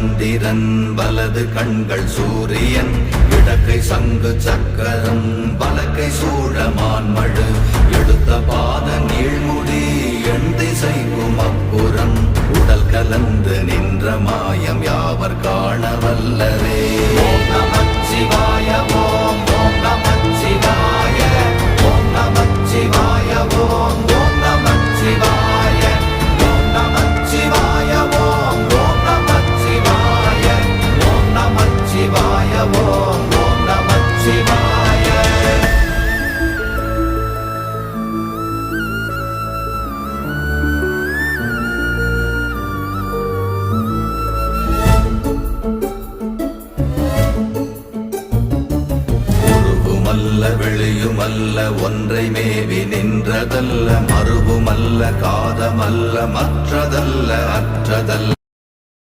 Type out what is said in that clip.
சந்திரன் வலது கண்கள் சூரியன் இடக்கை சங்கு சக்கரம் வலக்கை சூழமான்மழு எடுத்த பாத நீழ்முடி எண் திசைக்கும் அப்புறம் உடல் கலந்து நின்ற மாயம் யாவர் காண வல்லரே. ஓம் நமச்சிவாய ஓம் ஓம் நமச்சிவாய ஓம் நமச்சிவாய ஓம் ஓம் நமச்சிவாய ஓம் நமச்சிவாய ஓம் ஓம் நமச்சிவாய ஓம் நமச்சிவாய ஓம் ஓம் நமச்சிவாய. வெளியுமல்ல ஒன்றை மேவி நின்றதல்ல மறுவுமல்ல காதமல்ல மற்றதல்ல அற்றதல்ல